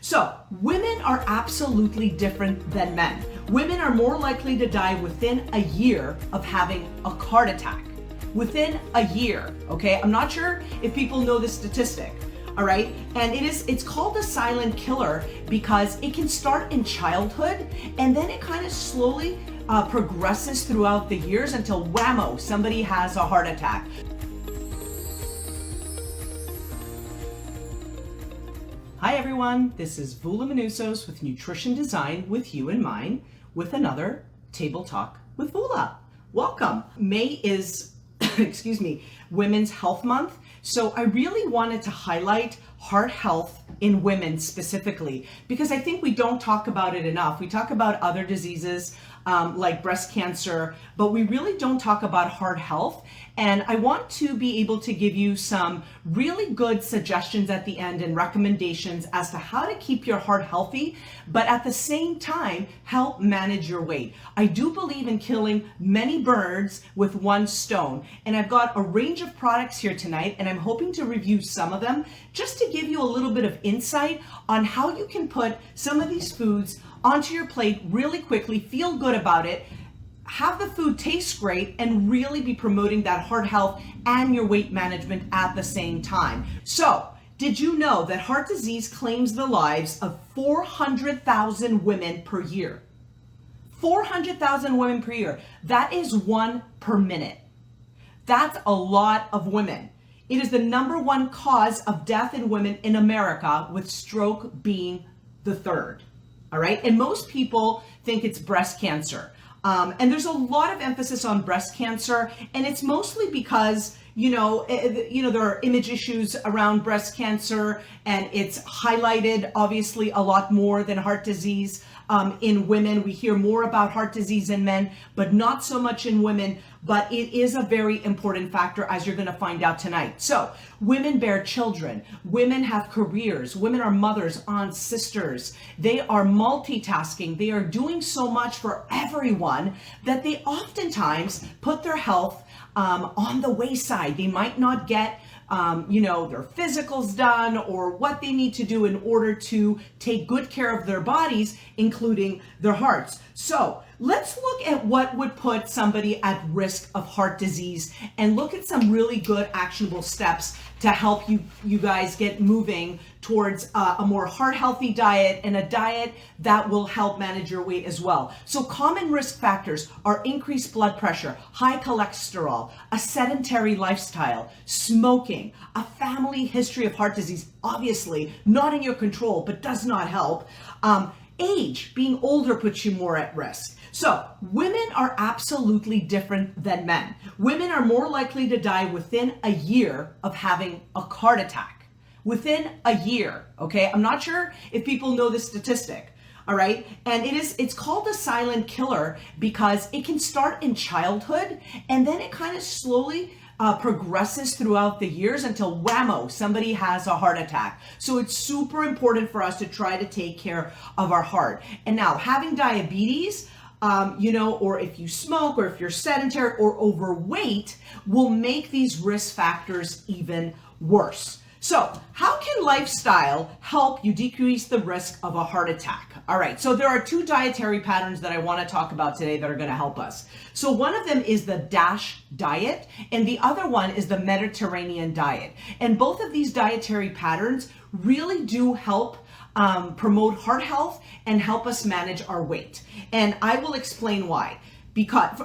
So, women are absolutely different than men. Women are more likely to die within a year of having a heart attack. Within a year, okay? I'm not sure if people know this statistic, all right? And it's called a silent killer because it can start in childhood and then it kind of slowly progresses throughout the years until whammo, somebody has a heart attack. Hi everyone, this is Vula Manusos with Nutrition Design with you in mind with another Table Talk with Vula. Welcome. May is, Women's Health Month. So I really wanted to highlight heart health in women specifically because I think we don't talk about it enough. We talk about other diseases like breast cancer, but we really don't talk about heart health. And I want to be able to give you some really good suggestions at the end and recommendations as to how to keep your heart healthy, but at the same time, help manage your weight. I do believe in killing many birds with one stone. And I've got a range of products here tonight, and I'm hoping to review some of them just to give you a little bit of insight on how you can put some of these foods onto your plate really quickly, feel good about it, have the food taste great, and really be promoting that heart health and your weight management at the same time. So, did you know that heart disease claims the lives of 400,000 women per year? 400,000 women per year. That is one per minute. That's a lot of women. It is the #1 cause of death in women in America, with stroke being the third. All right. And most people think it's breast cancer. And there's a lot of emphasis on breast cancer. And it's mostly because, there are image issues around breast cancer, and it's highlighted obviously a lot more than heart disease in women. We hear more about heart disease in men, but not so much in women. But it is a very important factor, as you're going to find out tonight. So women bear children, women have careers, women are mothers, aunts, sisters. They are multitasking. They are doing so much for everyone that they oftentimes put their health on the wayside. They might not get their physicals done or what they need to do in order to take good care of their bodies, including their hearts. So let's look at what would put somebody at risk of heart disease and look at some really good actionable steps to help you guys get moving towards a more heart healthy diet and a diet that will help manage your weight as well. So common risk factors are increased blood pressure, high cholesterol, a sedentary lifestyle, smoking, a family history of heart disease, obviously not in your control, but does not help. Age, being older puts you more at risk. So women are absolutely different than men. Women are more likely to die within a year of having a heart attack. Within a year, okay? I'm not sure if people know this statistic, all right? And it's called a silent killer because it can start in childhood and then it kind of slowly progresses throughout the years until whammo, somebody has a heart attack. So it's super important for us to try to take care of our heart. And now having diabetes, or if you smoke or if you're sedentary or overweight will make these risk factors even worse. So how can lifestyle help you decrease the risk of a heart attack? All right, so there are 2 dietary patterns that I want to talk about today that are going to help us. So one of them is the DASH diet, and the other one is the Mediterranean diet. And both of these dietary patterns really do help promote heart health and help us manage our weight. And I will explain why.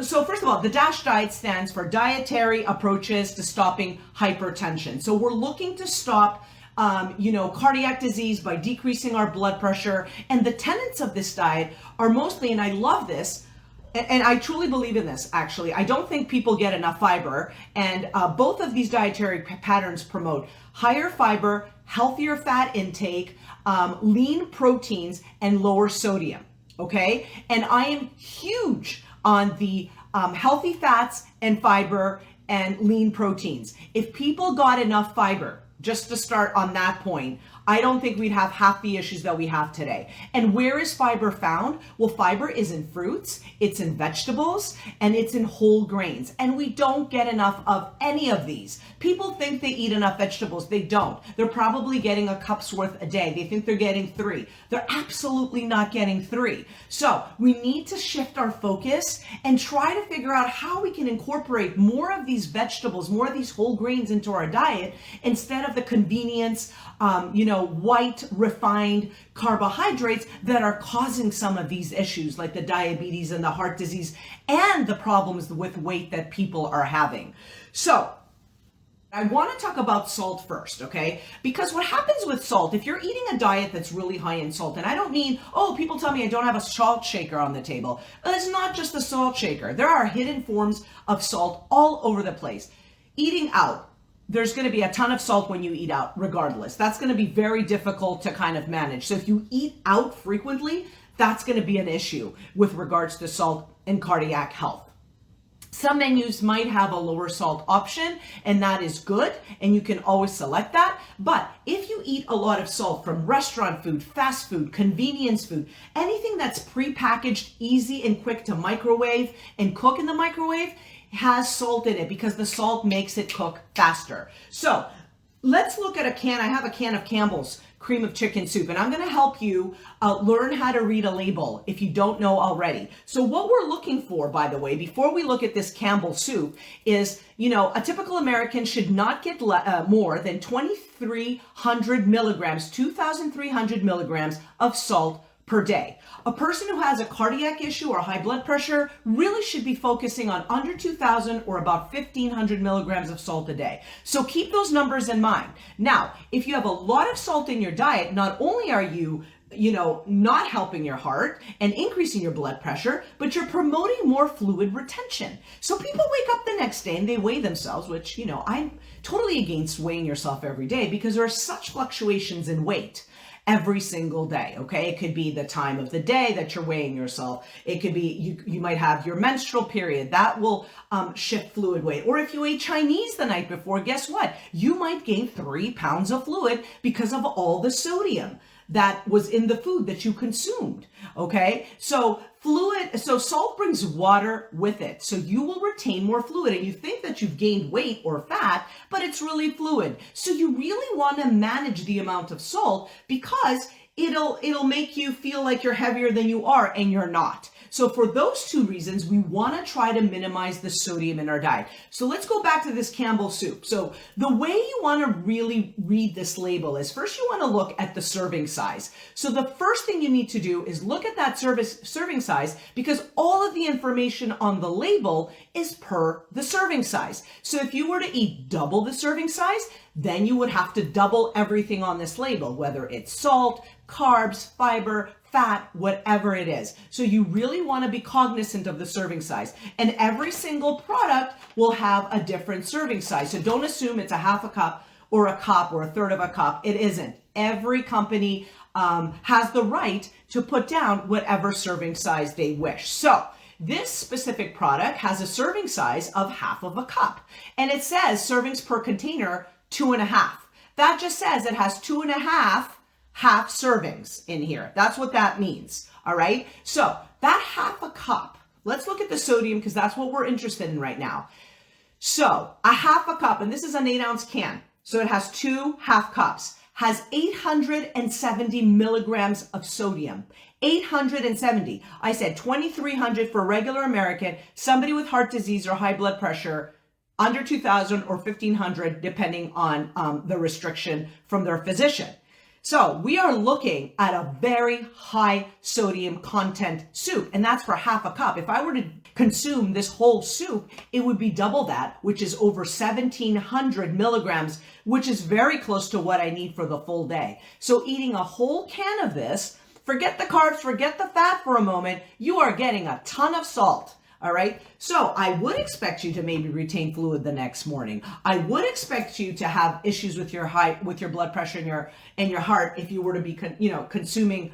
So first of all, the DASH diet stands for Dietary Approaches to Stopping Hypertension. So we're looking to stop cardiac disease by decreasing our blood pressure. And the tenets of this diet are mostly, and I love this, and I truly believe in this, actually. I don't think people get enough fiber. And both of these dietary patterns promote higher fiber, healthier fat intake, lean proteins, and lower sodium, okay? And I am huge on the healthy fats and fiber and lean proteins. If people got enough fiber, just to start on that point, I don't think we'd have half the issues that we have today. And where is fiber found? Well, fiber is in fruits, it's in vegetables, and it's in whole grains. And we don't get enough of any of these. People think they eat enough vegetables. They don't. They're probably getting a cup's worth a day. They think they're getting 3. They're absolutely not getting 3. So we need to shift our focus and try to figure out how we can incorporate more of these vegetables, more of these whole grains into our diet instead of the convenience, white refined carbohydrates that are causing some of these issues like the diabetes and the heart disease and the problems with weight that people are having. So I want to talk about salt first, okay? Because what happens with salt, if you're eating a diet that's really high in salt, and I don't mean, people tell me I don't have a salt shaker on the table. It's not just a salt shaker. There are hidden forms of salt all over the place. Eating out, there's going to be a ton of salt when you eat out, regardless. That's going to be very difficult to kind of manage. So if you eat out frequently, that's going to be an issue with regards to salt and cardiac health. Some menus might have a lower salt option, and that is good, and you can always select that. But if you eat a lot of salt from restaurant food, fast food, convenience food, anything that's prepackaged, easy and quick to microwave and cook in the microwave, has salt in it because the salt makes it cook faster. So let's look at a can. I have a can of Campbell's cream of chicken soup, and I'm going to help you learn how to read a label if you don't know already. So what we're looking for, by the way, before we look at this Campbell's soup is, a typical American should not get more than 2,300 milligrams, 2,300 milligrams of salt per day. A person who has a cardiac issue or high blood pressure really should be focusing on under 2,000 or about 1,500 milligrams of salt a day. So keep those numbers in mind. Now, if you have a lot of salt in your diet, not only are you not helping your heart and increasing your blood pressure, but you're promoting more fluid retention. So people wake up the next day and they weigh themselves, which, I'm totally against weighing yourself every day because there are such fluctuations in weight every single day, okay? It could be the time of the day that you're weighing yourself. It could be, you might have your menstrual period. That will shift fluid weight. Or if you ate Chinese the night before, guess what? You might gain 3 pounds of fluid because of all the sodium that was in the food that you consumed, okay? So salt brings water with it. So you will retain more fluid and you think that you've gained weight or fat, but it's really fluid. So you really want to manage the amount of salt because it'll make you feel like you're heavier than you are and you're not. So for those 2 reasons, we want to try to minimize the sodium in our diet. So let's go back to this Campbell soup. So the way you want to really read this label is first you want to look at the serving size. So the first thing you need to do is look at that serving size because all of the information on the label is per the serving size. So if you were to eat double the serving size, then you would have to double everything on this label, whether it's salt, carbs, fiber, fat, whatever it is. So you really want to be cognizant of the serving size. And every single product will have a different serving size. So don't assume it's a half a cup or a cup or a third of a cup. It isn't. Every company has the right to put down whatever serving size they wish. So this specific product has a serving size of half of a cup. And it says servings per container, 2.5. That just says it has 2.5 half servings in here. That's what that means. All right. So that half a cup, let's look at the sodium because that's what we're interested in right now. So a half a cup, and this is an 8-ounce can. So it has 2 half cups, has 870 milligrams of sodium. 870. I said 2,300 for a regular American, somebody with heart disease or high blood pressure, under 2,000 or 1,500, depending on the restriction from their physician. So we are looking at a very high sodium content soup, and that's for half a cup. If I were to consume this whole soup, it would be double that, which is over 1,700 milligrams, which is very close to what I need for the full day. So eating a whole can of this, forget the carbs, forget the fat for a moment, you are getting a ton of salt. All right. So I would expect you to maybe retain fluid the next morning. I would expect you to have issues with your blood pressure and your heart if you were to be, consuming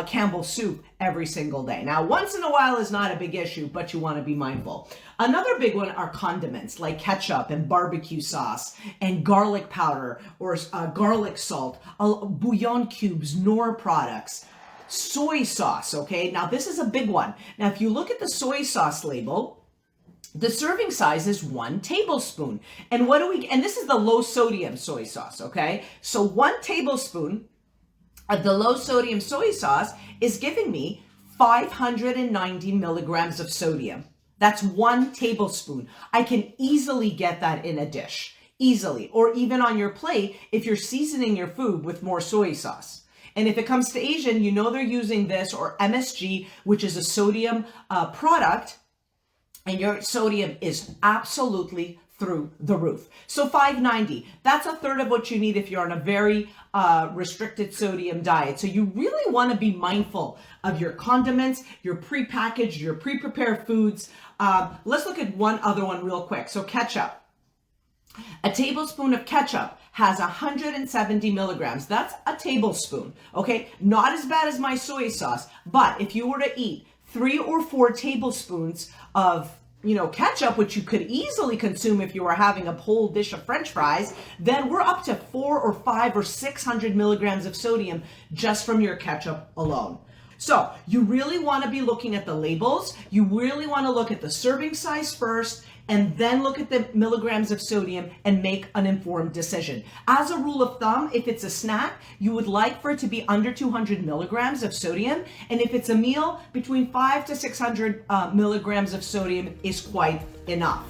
Campbell's soup every single day. Now, once in a while is not a big issue, but you want to be mindful. Another big one are condiments like ketchup and barbecue sauce and garlic powder or garlic salt, bouillon cubes, Knorr products. Soy sauce, okay? Now this is a big one. Now if you look at the soy sauce label, the serving size is 1 tablespoon. And and this is the low sodium soy sauce, okay? So 1 tablespoon of the low sodium soy sauce is giving me 590 milligrams of sodium. That's 1 tablespoon. I can easily get that in a dish, easily, or even on your plate if you're seasoning your food with more soy sauce. And if it comes to Asian, you know they're using this or MSG, which is a sodium product, and your sodium is absolutely through the roof. So 590, that's a third of what you need if you're on a very restricted sodium diet. So you really want to be mindful of your condiments, your prepackaged, your pre-prepared foods. Let's look at one other one real quick. So ketchup. A tablespoon of ketchup has 170 milligrams. That's a tablespoon, okay? Not as bad as my soy sauce, but if you were to eat 3 or 4 tablespoons of ketchup, which you could easily consume if you were having a whole dish of French fries, then we're up to 4 or 5 or 600 milligrams of sodium just from your ketchup alone. So you really want to be looking at the labels. You really want to look at the serving size first, and then look at the milligrams of sodium and make an informed decision. As a rule of thumb, if it's a snack, you would like for it to be under 200 milligrams of sodium. And if it's a meal, between 500 to 600 milligrams of sodium is quite enough.